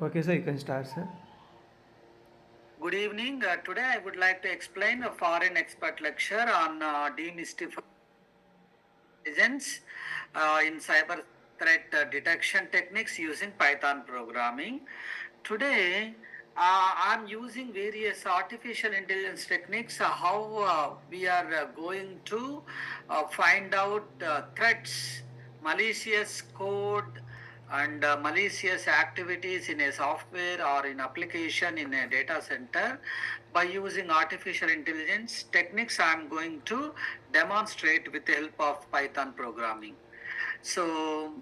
Okay, sir, you can start, sir. Good evening. Today I would like to explain a foreign expert lecture on demystifying intelligence in cyber threat detection techniques using Python programming. Today, I'm using various artificial intelligence techniques, how we are going to find out threats, malicious code, and malicious activities in a software or in application in a data center by using artificial intelligence techniques. I'm going to demonstrate with the help of Python programming. So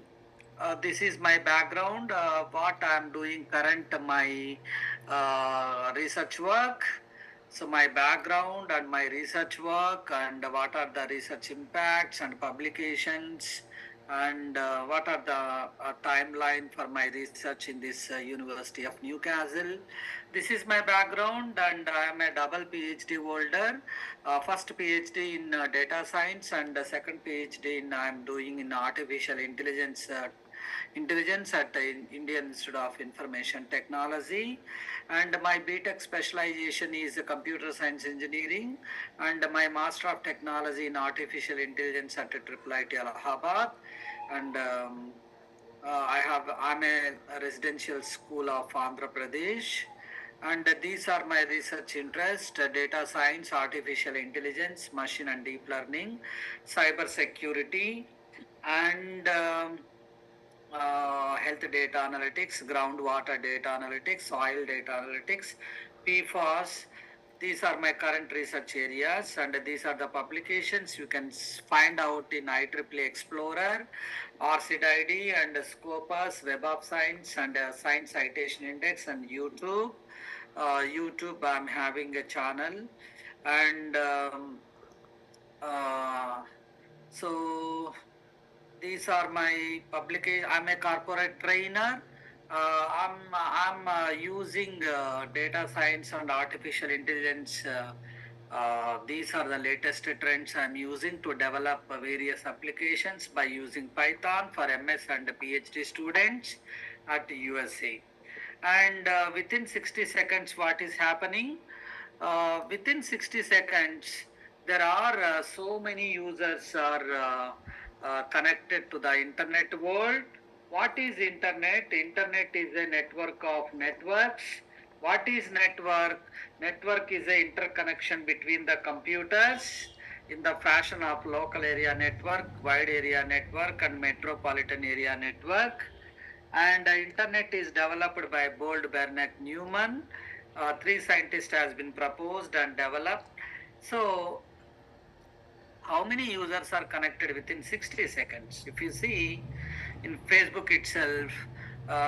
this is my background, what I'm doing current my research work. So my background and my research work and what are the research impacts and publications and what are the timeline for my research in this University of Newcastle. This is my background and I am a double PhD holder. First PhD in data science and second PhD in I am doing in artificial intelligence at the Indian Institute of Information Technology, and my BTech specialization is computer science engineering, and my Master of Technology in Artificial Intelligence at IIIT Allahabad, and I'm a residential school of Andhra Pradesh, and these are my research interests: data science, artificial intelligence, machine and deep learning, cyber security, and health data analytics, groundwater data analytics, soil data analytics, PFAS. These are my current research areas, and these are the publications you can find out in IEEE Explorer, RCID, and Scopus, Web of Science, and Science Citation Index, and YouTube. YouTube, I'm having a channel, and uh, so these are my publication. I'm a corporate trainer. I'm using data science and artificial intelligence. These are the latest trends I'm using to develop various applications by using Python for MS and PhD students at USA. And within 60 seconds, what is happening? Within 60 seconds, there are so many users are connected to the internet world. What is internet? Internet is a network of networks. What is network? Network is a interconnection between the computers in the fashion of local area network, wide area network, and metropolitan area network. And internet is developed by Bold, Bernack, Newman. Three scientists has been proposed and developed. So how many users are connected within 60 seconds? If you see in Facebook itself,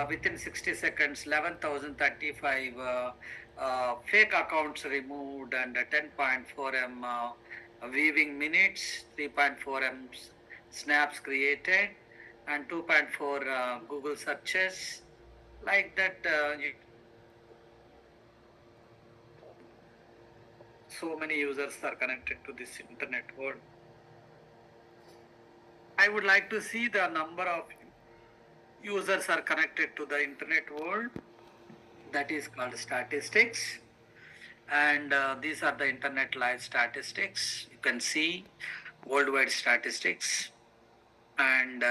within 60 seconds, 11,035 fake accounts removed and 10.4 m viewing minutes, 3.4 m snaps created, and 2.4 Google searches. Like that, so many users are connected to this internet world. I would like to see the number of users are connected to the internet world. That is called statistics. And these are the internet live statistics. You can see worldwide statistics. And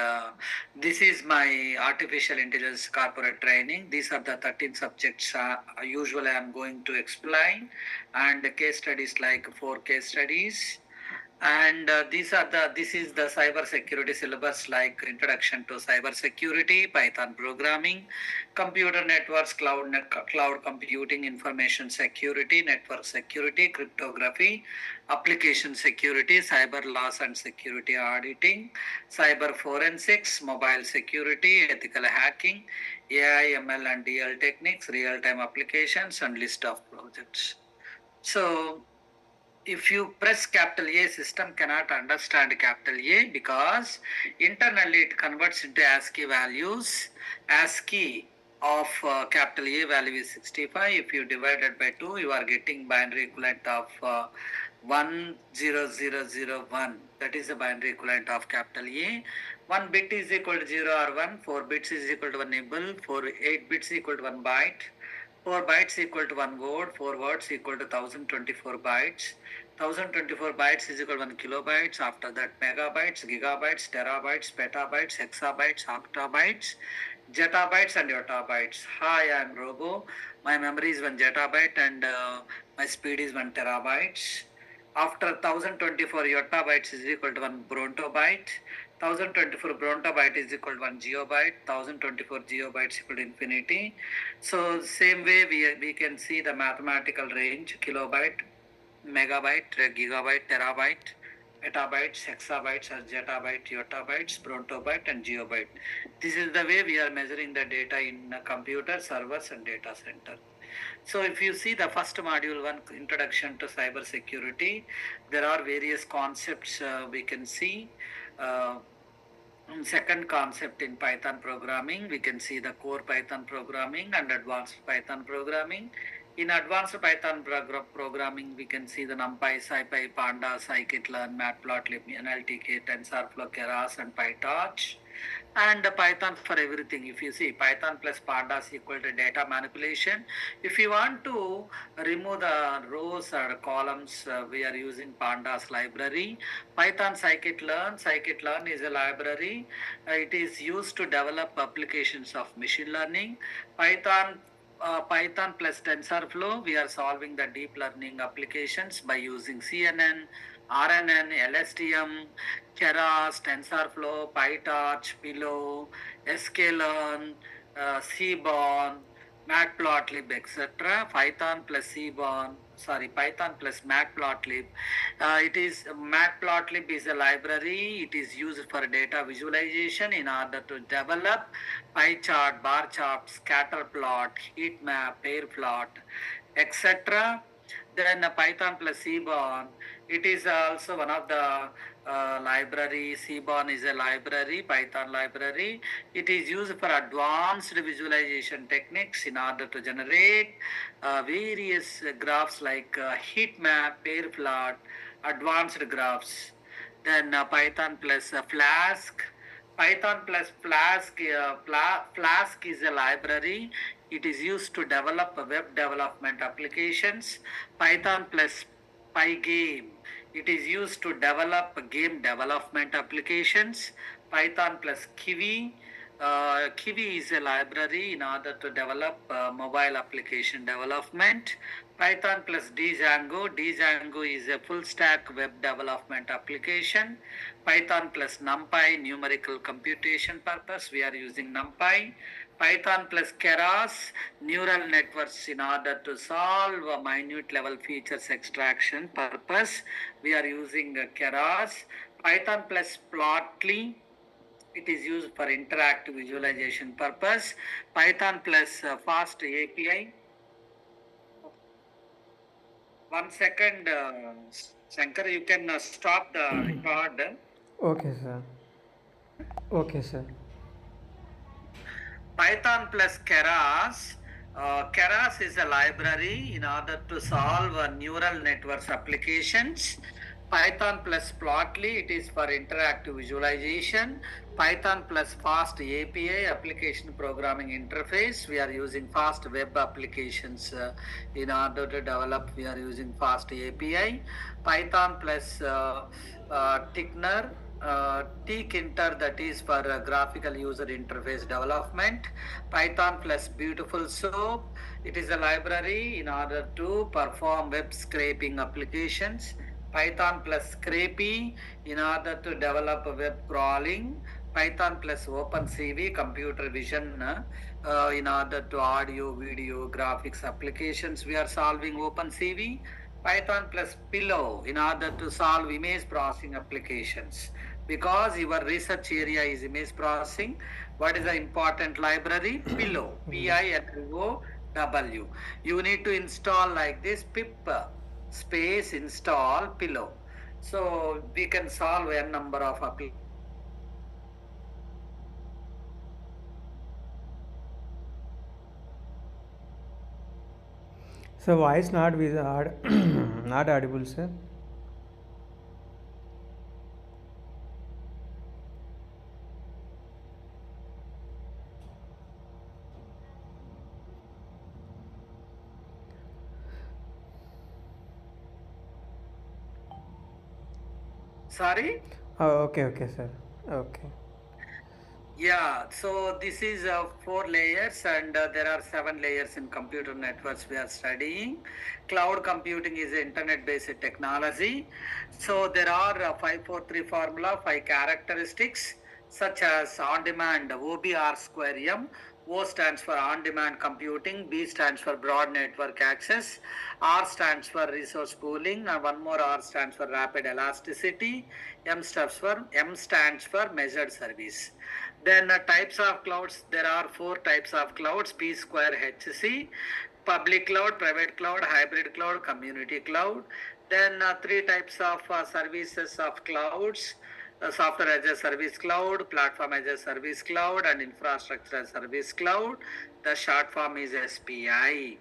this is my artificial intelligence corporate training. These are the 13 subjects usually I'm going to explain, and case studies like 4 case studies. And this is the cyber security syllabus, like introduction to cyber security, Python programming, computer networks, cloud computing, information security, network security, cryptography, application security, cyber loss and security auditing, cyber forensics, mobile security, ethical hacking, AI, ML and DL techniques, real-time applications, and list of projects. So if you press capital A, system cannot understand capital A because internally it converts into ASCII values. ASCII of capital A value is 65. If you divide it by 2, you are getting binary equivalent of 10001. That is the binary equivalent of capital A. 1 bit is equal to 0 or 1. 4 bits is equal to 1 nibble. 8 bits equal to 1 byte. 4 bytes equal to 1 word. 4 words equal to 1024 bytes. 1024 bytes is equal to 1 kilobytes. After that, megabytes, gigabytes, terabytes, petabytes, hexabytes, octabytes, zettabytes and yottabytes. Hi, I am Robo. My memory is 1 zettabyte and my speed is 1 terabytes. After 1024 yottabytes is equal to 1 brontobyte. 1024 brontobyte is equal to 1 geobyte. 1024 geobytes equal to infinity. So same way we can see the mathematical range: kilobyte, megabyte, gigabyte, terabyte, petabytes, hexabytes, or zettabyte, yottabytes, brontobyte, and geobyte. This is the way we are measuring the data in computer, servers, and data center. So if you see the first module one, introduction to cyber security, there are various concepts we can see. Second concept in Python programming, we can see the core Python programming and advanced Python programming. In advanced Python programming, we can see the NumPy, SciPy, Pandas, Scikit-learn, Matplotlib, NLTK, TensorFlow, Keras, and PyTorch. And Python for everything. If you see Python plus pandas equal to data manipulation. If you want to remove the rows or columns, we are using pandas library. Python scikit-learn. Scikit-learn is a library. It is used to develop applications of machine learning. Python plus TensorFlow, we are solving the deep learning applications by using CNN, RNN, LSTM, Keras, TensorFlow, PyTorch, Pillow, sklearn, Seaborn, Matplotlib, etc. Python plus Matplotlib. It is Matplotlib is a library. It is used for data visualization in order to develop pie chart, bar chart, scatter plot, heat map, pair plot, etc. Then Python plus Seaborn, it is also one of the library. Seaborn is a library, Python library. It is used for advanced visualization techniques in order to generate various graphs like heat map, pair plot, advanced graphs. Then Python plus Flask. Python plus Flask is a library. It is used to develop web development applications. Python plus Pygame. It is used to develop game development applications. Python plus Kiwi. Kiwi is a library in order to develop mobile application development. Python plus Django. Django is a full stack web development application. Python plus NumPy, numerical computation purpose. We are using NumPy. Python plus Keras, neural networks in order to solve a minute level features extraction purpose. We are using Keras. Python plus Plotly, it is used for interactive visualization purpose. Python plus fast API. 1 second, Shankar, you can stop the record. Okay, sir. Okay, sir. Python plus Keras. Keras is a library in order to solve neural networks applications. Python plus Plotly, it is for interactive visualization. Python plus Fast API, application programming interface. We are using fast web applications in order to develop. We are using Fast API. Python plus Tickner, tkinter, that is for graphical user interface development. Python plus Beautiful Soap, it is a library in order to perform web scraping applications. Python plus Scrapy in order to develop web crawling. Python plus OpenCV, computer vision in order to audio, video, graphics applications. We are solving OpenCV. Python plus Pillow in order to solve image processing applications. Because your research area is image processing, what is the important library? Pillow, Pillow. You need to install like this: pip space install Pillow. So we can solve a number of applications. So voice not not audible, sir. Sorry? Oh, okay, okay, sir. Okay. Yeah, so this is four layers, and there are seven layers in computer networks we are studying. Cloud computing is internet-based technology. So there are 543 formula, five characteristics such as on-demand OBR square M. O stands for on-demand computing, B stands for broad network access, R stands for resource pooling, and one more R stands for rapid elasticity, M stands for measured service. Then types of clouds, there are four types of clouds, P square HC, public cloud, private cloud, hybrid cloud, community cloud. Then three types of services of clouds, software as a service cloud, platform as a service cloud, and infrastructure as a service cloud. The short form is SPI.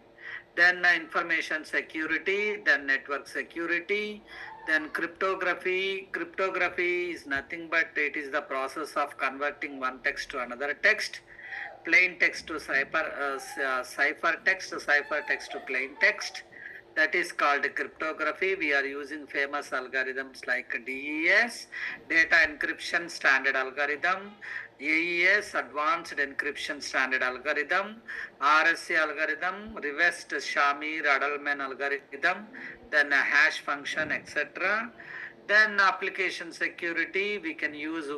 Then information security, then network security, then cryptography. Cryptography is nothing but it is the process of converting one text to another text, plain text to cipher text to plain text. That is called cryptography. We are using famous algorithms like DES, data encryption standard algorithm, AES, advanced encryption standard algorithm, RSA algorithm, reversed Shamir-Adleman algorithm, then a hash function, etc. Then application security, we can use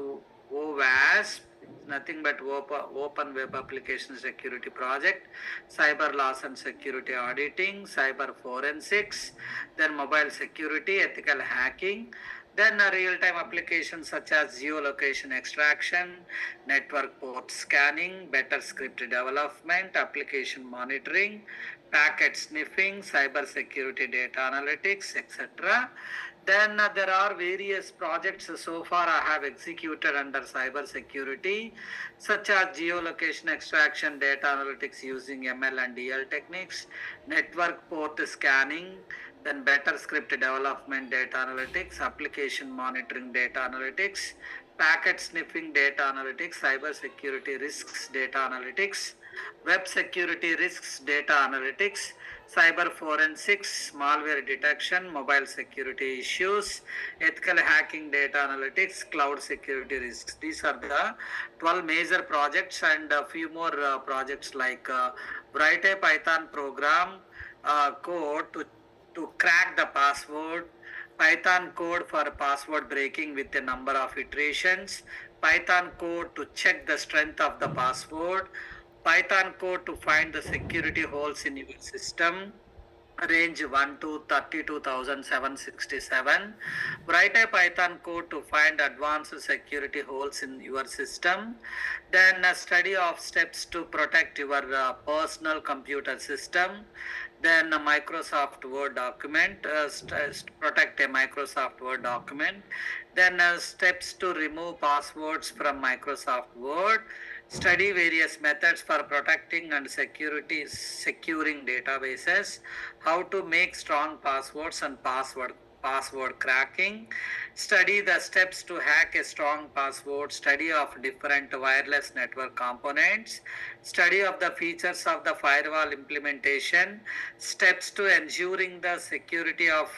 OWASP, nothing but open web application security project, cyber loss and security auditing, cyber forensics, then mobile security, ethical hacking, then real-time applications such as geolocation extraction, network port scanning, better script development, application monitoring, packet sniffing, cyber security data analytics, etc. Then there are various projects so far I have executed under cyber security, such as geolocation extraction, data analytics using ML and DL techniques, network port scanning, then better script development data analytics, application monitoring data analytics, packet sniffing data analytics, cyber security risks data analytics, web security risks data analytics, cyber forensics, malware detection, mobile security issues, ethical hacking data analytics, cloud security risks. These are the 12 major projects and a few more projects like write a Python program code to crack the password, Python code for password breaking with a number of iterations, Python code to check the strength of the password, Python code to find the security holes in your system, range 1 to 32,767. Write a Python code to find advanced security holes in your system. Then a study of steps to protect your personal computer system. Then a Microsoft Word document, protect a Microsoft Word document. Then steps to remove passwords from Microsoft Word. Study various methods for protecting and securing databases, how to make strong passwords and password cracking, study the steps to hack a strong password, study of different wireless network components, study of the features of the firewall implementation, steps to ensuring the security of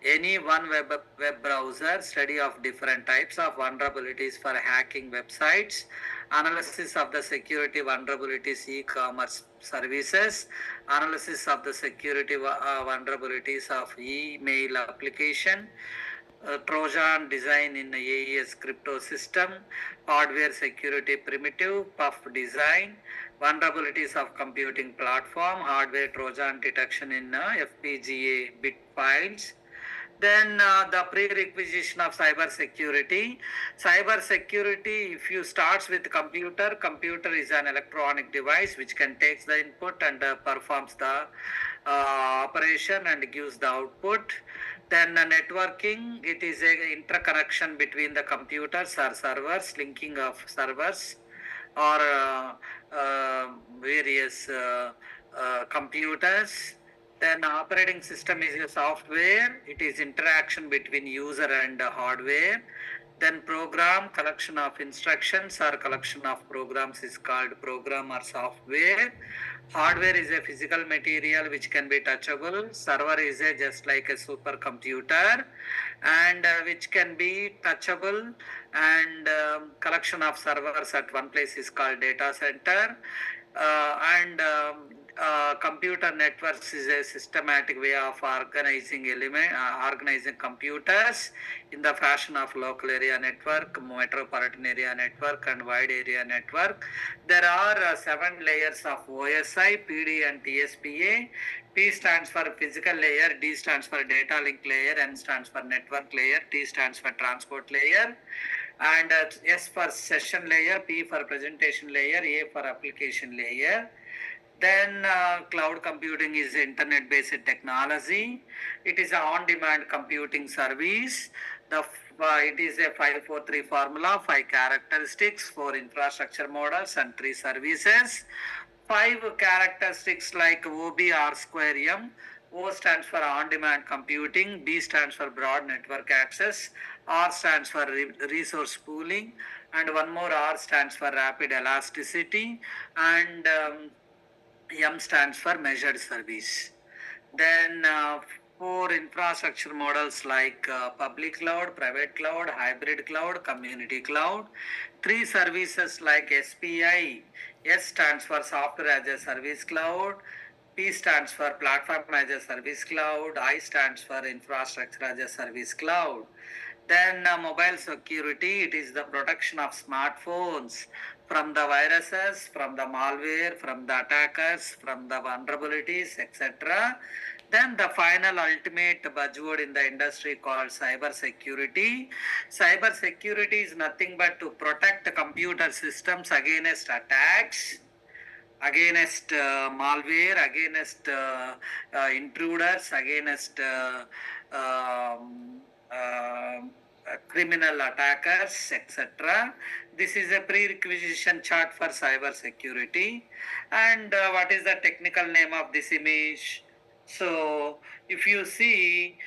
any one web browser, study of different types of vulnerabilities for hacking websites, analysis of the security vulnerabilities e-commerce services, analysis of the security vulnerabilities of email application, Trojan design in AES crypto system, hardware security primitive, puff design, vulnerabilities of computing platform, hardware Trojan detection in FPGA bit files. Then the prerequisition of cyber security. Cyber security, if you starts with computer is an electronic device which can take the input and performs the operation and gives the output. Then networking, it is a interconnection between the computers or servers, linking of servers or various computers. Then operating system is a software. It is interaction between user and hardware. Then program, collection of instructions or collection of programs is called program or software. Hardware is a physical material which can be touchable. Server is a just like a supercomputer and which can be touchable, and collection of servers at one place is called data center. And computer networks is a systematic way of organizing computers in the fashion of local area network, metropolitan area network, and wide area network. There are 7 layers of OSI, PD, and TSPA. P stands for physical layer, D stands for data link layer, N stands for network layer, T stands for transport layer, and S for session layer, P for presentation layer, A for application layer. Then cloud computing is internet-based technology. It is a on-demand computing service. It is a 543 formula, 5 characteristics, 4 infrastructure models, and 3 services. 5 characteristics like OBR square M. O stands for on-demand computing, B stands for broad network access, R stands for resource pooling, and one more R stands for rapid elasticity, and M stands for measured service. Then 4 infrastructure models like public cloud, private cloud, hybrid cloud, community cloud. 3 services like SPI. S stands for software as a service cloud. P stands for platform as a service cloud. I stands for infrastructure as a service cloud. Then mobile security, it is the protection of smartphones from the viruses, from the malware, from the attackers, from the vulnerabilities, etc. Then the final ultimate buzzword in the industry called cyber security. Cyber security is nothing but to protect computer systems against attacks, against malware, against intruders, against criminal attackers, etc. This is a prerequisition chart for cyber security. And what is the technical name of this image? So, if you see,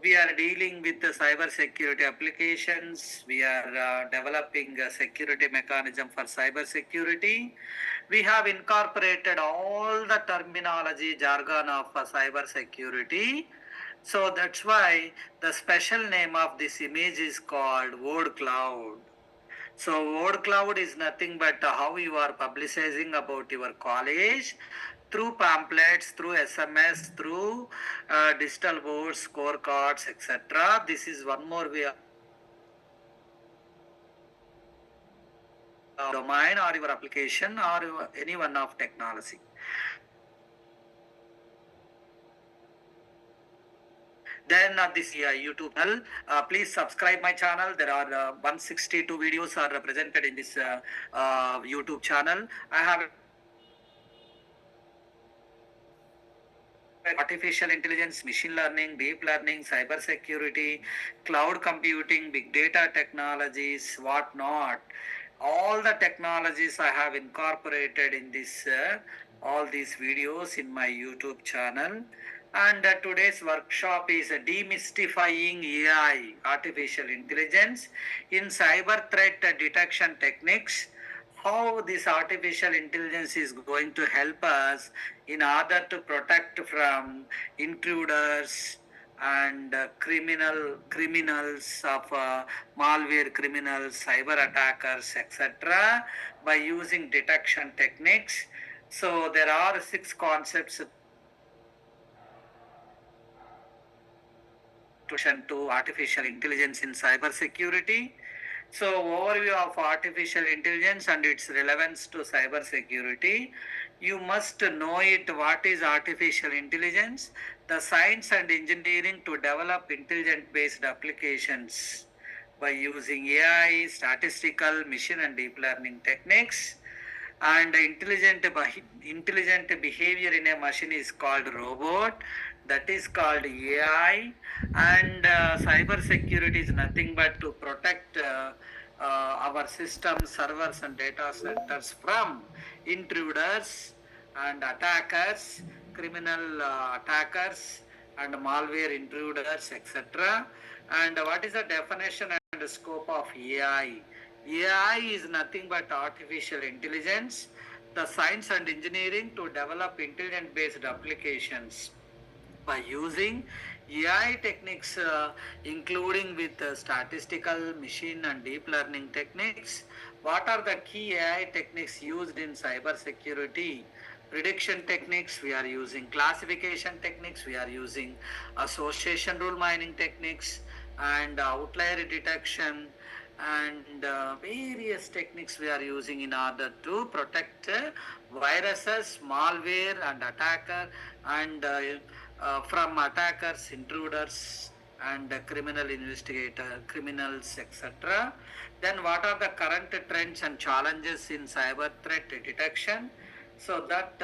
we are dealing with the cyber security applications. We are developing a security mechanism for cyber security. We have incorporated all the terminology jargon of cyber security. So that's why the special name of this image is called word cloud. So word cloud is nothing but how you are publicizing about your college through pamphlets, through SMS, through digital boards, scorecards, etc. This is one more way of domain or your application or any one of technology. Then this YouTube channel, please subscribe my channel. There are 162 videos are presented in this YouTube channel. I have artificial intelligence, machine learning, deep learning, cyber security, cloud computing, big data technologies, what not. All the technologies I have incorporated in this all these videos in my YouTube channel. And today's workshop is demystifying AI, artificial intelligence in cyber threat detection techniques. How this artificial intelligence is going to help us in order to protect from intruders and criminals of malware criminals, cyber attackers, etc. by using detection techniques. So there are 6 concepts to artificial intelligence in cyber security. So overview of artificial intelligence and its relevance to cyber security. You must know it what is artificial intelligence, the science and engineering to develop intelligent based applications by using AI, statistical, machine and deep learning techniques. And intelligent behavior in a machine is called robot, that is called AI. And cyber security is nothing but to protect our systems, servers and data centers from intruders and attackers, criminal attackers and malware intruders, etc. And what is the definition and the scope of AI? AI is nothing but artificial intelligence, the science and engineering to develop intelligent based applications by using AI techniques, including with statistical, machine, and deep learning techniques. What are the key AI techniques used in cyber security? Prediction techniques, we are using classification techniques, we are using association rule mining techniques, and outlier detection, and various techniques we are using in order to protect viruses, malware, and attacker, and from attackers, intruders, and criminal investigator, criminals, etc. Then, what are the current trends and challenges in cyber threat detection? So that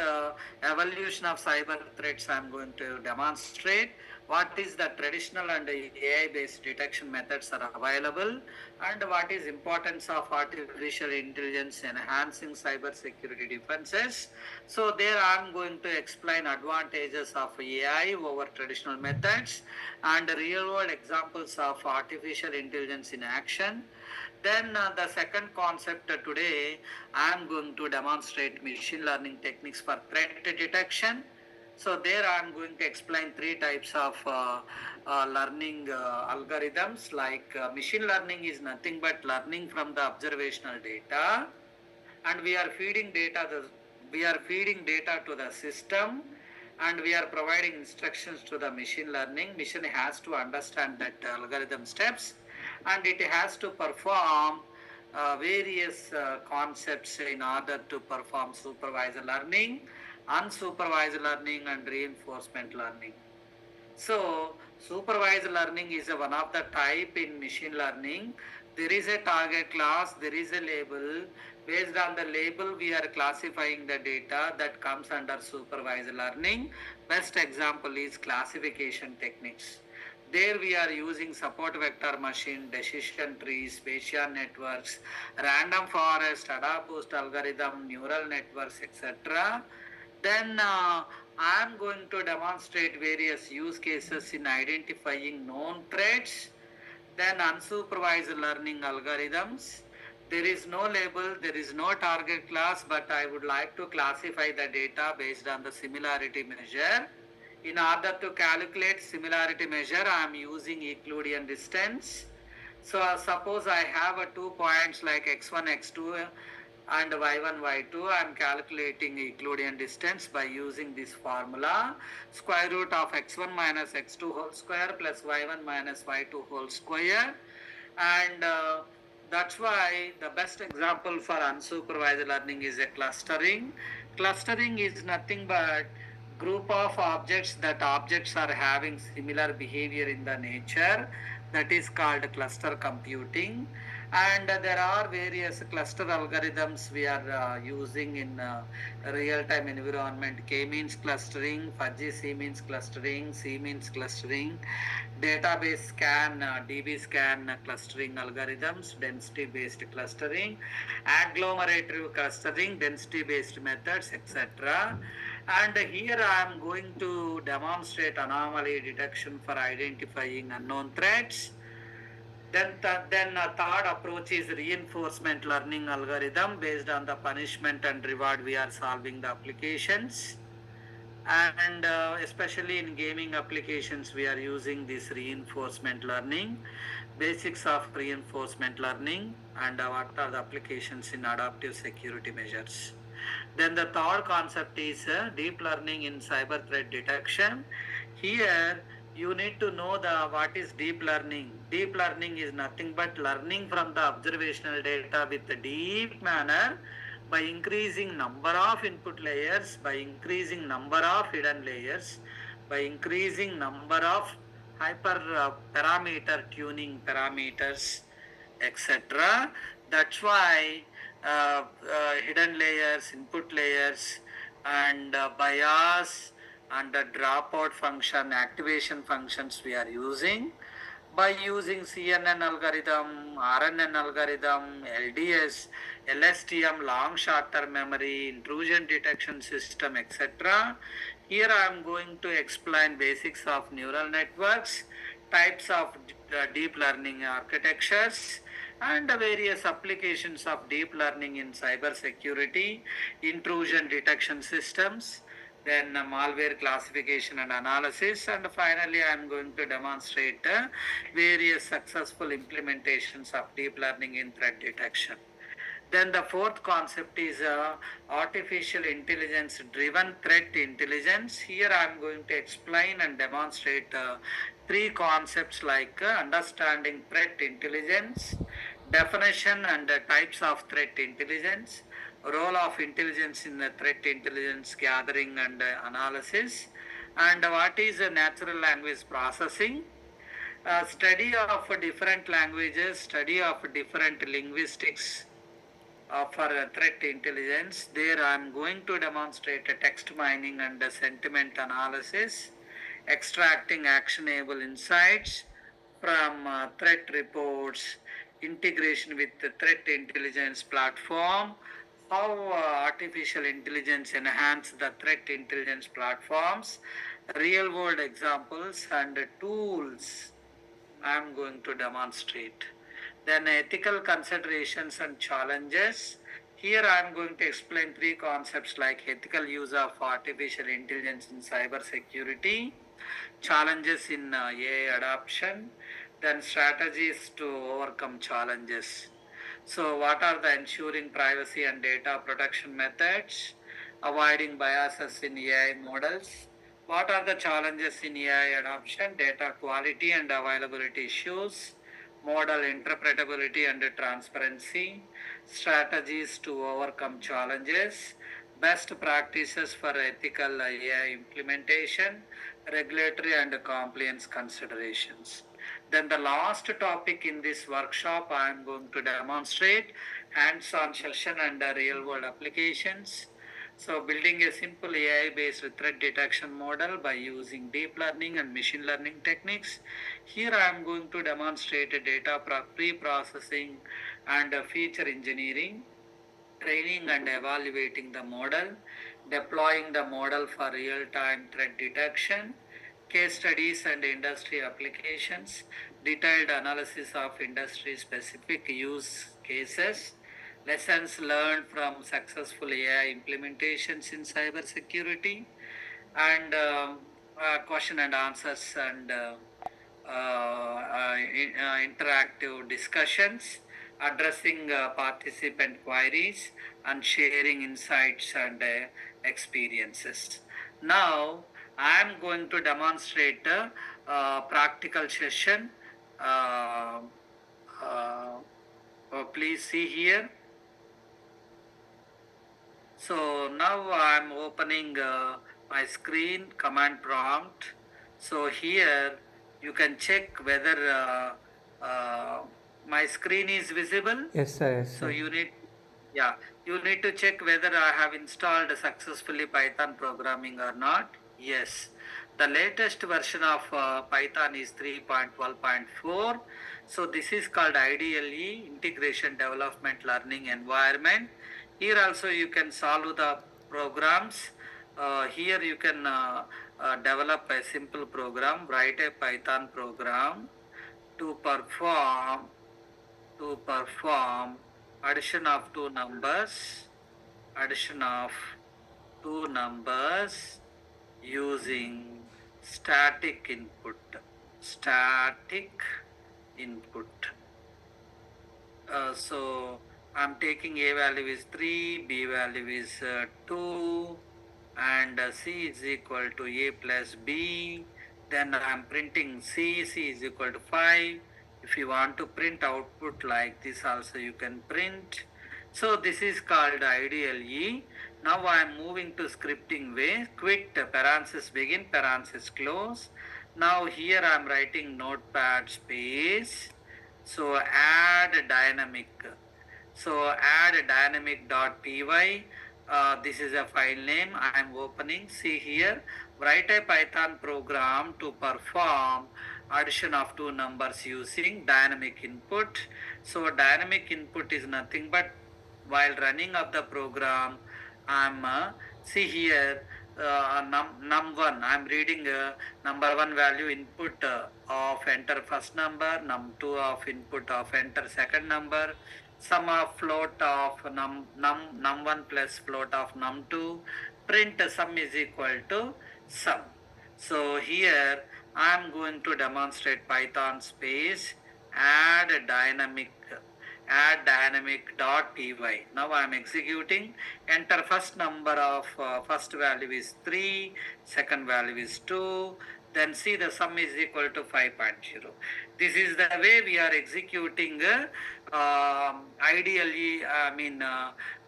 evolution of cyber threats I am going to demonstrate. What is the traditional and AI based detection methods are available, and what is importance of artificial intelligence enhancing cyber security defenses. So there I am going to explain advantages of AI over traditional methods and real world examples of artificial intelligence in action. Then the second concept today, I am going to demonstrate machine learning techniques for threat detection. So there I am going to explain three types of learning algorithms. Like machine learning is nothing but learning from the observational data, and we are feeding data to the system, and we are providing instructions to the machine learning. Machine has to understand that algorithm steps, and it has to perform various concepts in order to perform supervised learning, unsupervised learning, and reinforcement learning. So, supervised learning is one of the type in machine learning. There is a target class, there is a label. Based on the label, we are classifying the data that comes under supervised learning. Best example is classification techniques. There we are using support vector machine, decision trees, Bayesian networks, random forest, AdaBoost algorithm, neural networks, etc. Then I am going to demonstrate various use cases in identifying known threats. Then unsupervised learning algorithms. There is no label, there is no target class, but I would like to classify the data based on the similarity measure. In order to calculate similarity measure, I am using Euclidean distance. So suppose I have 2 points like x1, x2 and y1, y2. I am calculating Euclidean distance by using this formula. Square root of x1 minus x2 whole square plus y1 minus y2 whole square. And that's why the best example for unsupervised learning is a clustering. Clustering is nothing but group of objects, that objects are having similar behavior in the nature, that is called cluster computing. And there are various cluster algorithms we are using in real time environment. K means clustering, fuzzy C means clustering, C means clustering, database scan, DB scan clustering algorithms, density based clustering, agglomerative clustering, density based methods, etc. And here I am going to demonstrate anomaly detection for identifying unknown threats. Then a third approach is reinforcement learning algorithm. Based on the punishment and reward, we are solving the applications. And especially in gaming applications, we are using this reinforcement learning. Basics of reinforcement learning, and what are the applications in adaptive security measures. Then the third concept is deep learning in cyber threat detection. Here you need to know the what is deep learning. Deep learning is nothing but learning from the observational data with a deep manner by increasing number of input layers, by increasing number of hidden layers, by increasing number of hyper parameter tuning parameters, etc. That's why hidden layers, input layers, and bias and the dropout function, activation functions we are using. by using CNN algorithm, RNN algorithm, LDS, LSTM, long short-term memory, intrusion detection system, etc. Here I am going to explain basics of neural networks, types of deep learning architectures, and the various applications of deep learning in cyber security, intrusion detection systems, then malware classification and analysis, and finally I am going to demonstrate various successful implementations of deep learning in threat detection. Then the fourth concept is artificial intelligence driven threat intelligence. Here I am going to explain and demonstrate three concepts like understanding threat intelligence, definition and types of threat intelligence, role of intelligence in the threat intelligence gathering and analysis, and what is natural language processing, study of different languages, study of different linguistics for threat intelligence. There I am going to demonstrate a text mining and a sentiment analysis, extracting actionable insights from threat reports, integration with the threat intelligence platform, how artificial intelligence enhance the threat intelligence platforms, real world examples and tools I am going to demonstrate. Then ethical considerations and challenges. Here I am going to explain three concepts like ethical use of artificial intelligence in cyber security, challenges in AI adoption, then strategies to overcome challenges. So what are the ensuring privacy and data protection methods, avoiding biases in AI models, what are the challenges in AI adoption, data quality and availability issues, model interpretability and transparency, strategies to overcome challenges, best practices for ethical AI implementation, regulatory and compliance considerations. Then the last topic in this workshop, I am going to demonstrate hands-on session and real-world applications. So building a simple AI-based threat detection model by using deep learning and machine learning techniques. Here I am going to demonstrate a data pre-processing and feature engineering, training and evaluating the model, deploying the model for real-time threat detection, case studies and industry applications, detailed analysis of industry-specific use cases, lessons learned from successful AI implementations in cybersecurity, and question and answers and interactive discussions, addressing participant queries, and sharing insights and experiences. Now, I am going to demonstrate a practical session. Uh, uh, Please see here. So now I'm opening my screen command prompt. So here you can check whether my screen is visible. Yes, sir. Yes, So sir. yeah, you need to check whether I have installed successfully Python programming or not. Yes, the latest version of Python is 3.12.4. So this is called IDLE, Integration Development Learning Environment. Here also you can solve the programs. Here you can develop a simple program, write a Python program to perform addition of addition of two numbers using static input. So I'm taking A value is 3, B value is 2, and C is equal to A plus B. Then I'm printing C is equal to 5. If you want to print output like this also you can print. So this is called IDLE. Now I'm moving to scripting way. Quit parenthesis begin, parenthesis close. Now here I'm writing notepad space. So add dynamic. So add dynamic.py. This is a file name I am opening. See here, write a Python program to perform addition of two numbers using dynamic input. So dynamic input is nothing but while running of the program, I'm see here num1. I'm reading number one value input of enter first number, num2 of input of enter second number, sum of float of num1 plus float of num2, print sum is equal to sum. So here I am going to demonstrate Python space add dynamic dot py. Now I am executing. Enter first number of first value is 3, second value is 2. Then see the sum is equal to 5.0. This is the way we are executing ideally,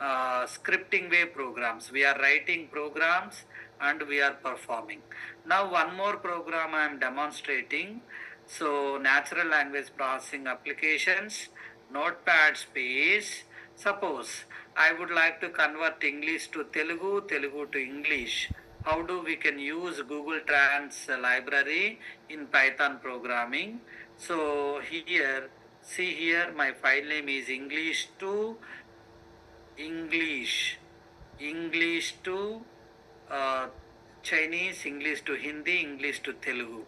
scripting way programs. We are writing programs and we are performing. Now one more program I am demonstrating. So natural language processing applications, notepad space. Suppose I would like to convert English to Telugu, Telugu to English. How do we can use Google Trans library in Python programming? So here, see here, my file name is English to English, English to uh, Chinese, English to Hindi, English to Telugu.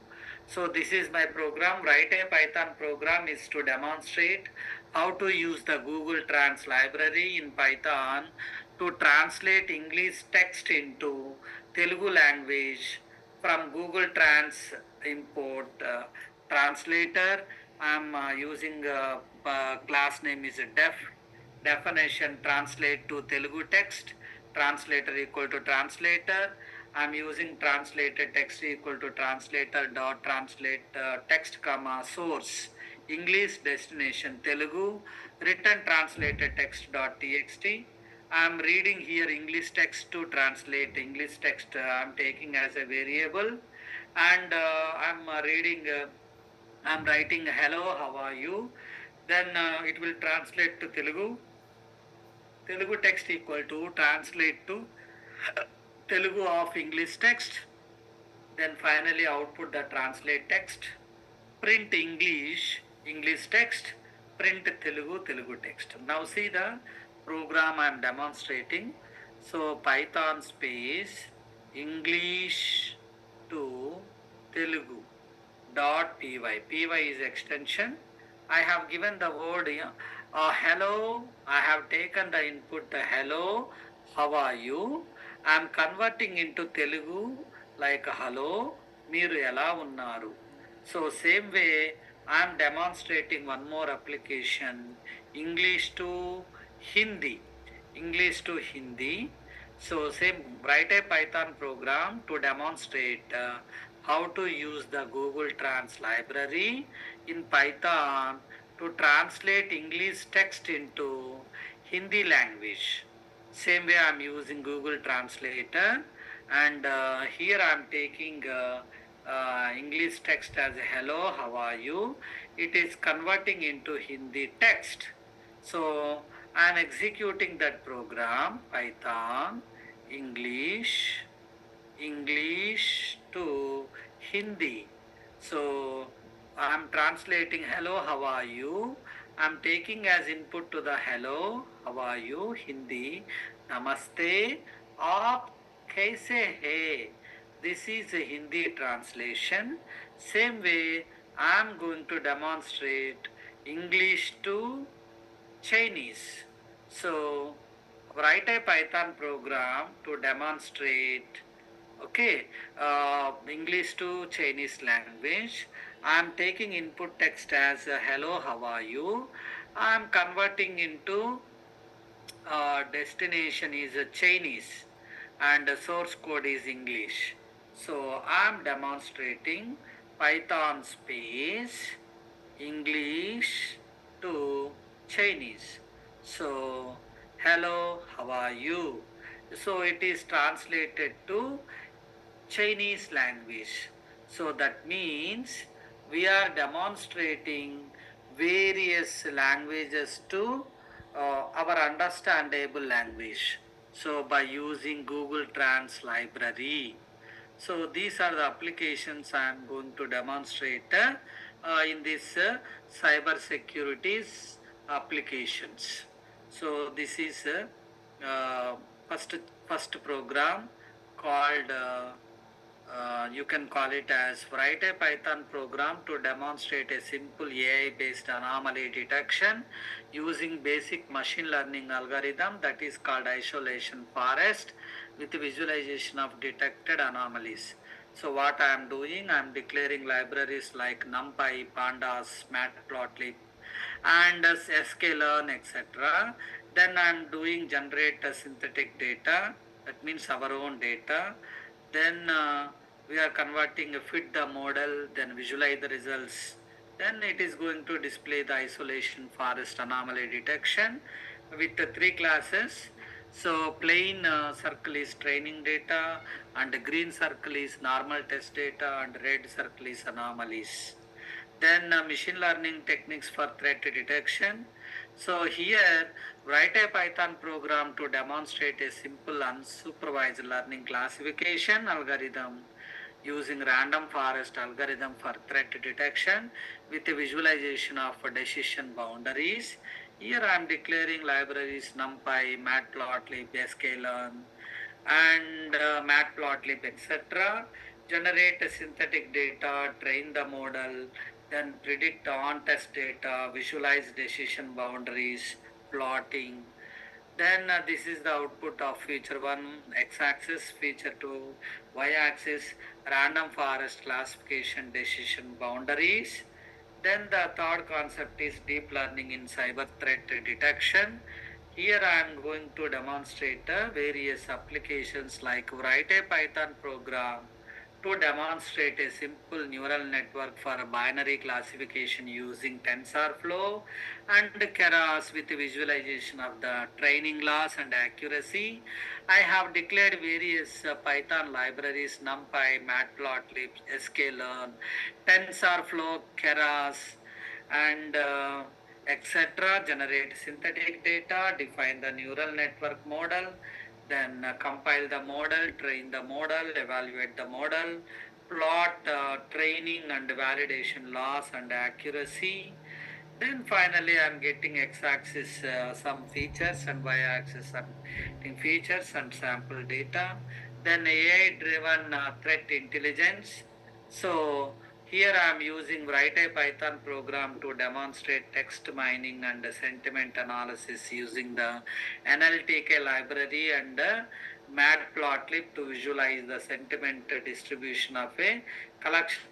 So this is my program. Write a Python program is to demonstrate how to use the Google Trans library in Python to translate English text into Telugu language from Google Trans import translator. I'm using class name is definition translate to Telugu text, translator equal to translator. I'm using translated text equal to translator dot translate text comma source English destination Telugu written translated text dot txt. I'm reading here English text to translate English text. I'm taking as a variable, and I'm writing hello, how are you? Then it will translate to Telugu. Telugu text equal to translate to Telugu of English text. Then finally output the translate text. Print English text. Print Telugu text. Now see the program I am demonstrating. So Python space English to Telugu dot py. Py is extension. I have given the word hello. I have taken the input hello. How are you? I am converting into Telugu like hello. Meeru ela unnaru. So same way I am demonstrating one more application. English to Hindi. English to Hindi. So same write a Python program to demonstrate how to use the Google Trans library in Python to translate English text into Hindi language. Same way I'm using Google Translator, and here I'm taking English text as hello, how are you? It is converting into Hindi text. So I'm executing that program Python English to Hindi. So I'm translating hello, how are you? I'm taking as input to the hello, how are you? Hindi, namaste, aap kaise hai? This is a Hindi translation. Same way I'm going to demonstrate English to Chinese. So write a Python program to demonstrate English to Chinese language. I am taking input text as hello, how are you? I am converting into destination is Chinese and the source code is English. So I am demonstrating Python space English to Chinese. So hello, how are you? So it is translated to Chinese language. So that means we are demonstrating various languages to our understandable language. So by using Google Trans library. So these are the applications I am going to demonstrate in this cyber securities applications. So this is first first program called you can call it as write a Python program to demonstrate a simple AI based anomaly detection using basic machine learning algorithm that is called isolation forest with visualization of detected anomalies. So what I am doing, I am declaring libraries like NumPy, Pandas, Matplotlib, and sklearn, etc. Then I am doing generate synthetic data, that means our own data. Then we are converting a fit the model, then visualize the results. Then it is going to display the isolation forest anomaly detection with the three classes. So plain circle is training data, and green circle is normal test data, and red circle is anomalies. Then machine learning techniques for threat detection. So here, write a Python program to demonstrate a simple unsupervised learning classification algorithm using random forest algorithm for threat detection with a visualization of decision boundaries. Here I am declaring libraries NumPy, Matplotlib, sklearn, and Matplotlib, etc. Generate synthetic data, train the model, then predict on test data, visualize decision boundaries, plotting. Then this is the output of feature 1 x-axis, feature 2 y-axis, random forest classification decision boundaries. Then the third concept is deep learning in cyber threat detection. Here I am going to demonstrate various applications like write a Python program to demonstrate a simple neural network for binary classification using TensorFlow and Keras with visualization of the training loss and accuracy. I have declared various Python libraries NumPy, Matplotlib, sklearn, TensorFlow, Keras, and etc. Generate synthetic data, define the neural network model, then compile the model, train the model, evaluate the model, plot training and validation loss and accuracy. Then finally, I'm getting x-axis some features and y-axis some features and sample data. Then AI-driven threat intelligence. So here I am using write a Python program to demonstrate text mining and sentiment analysis using the NLTK library and Matplotlib to visualize the sentiment distribution of a collection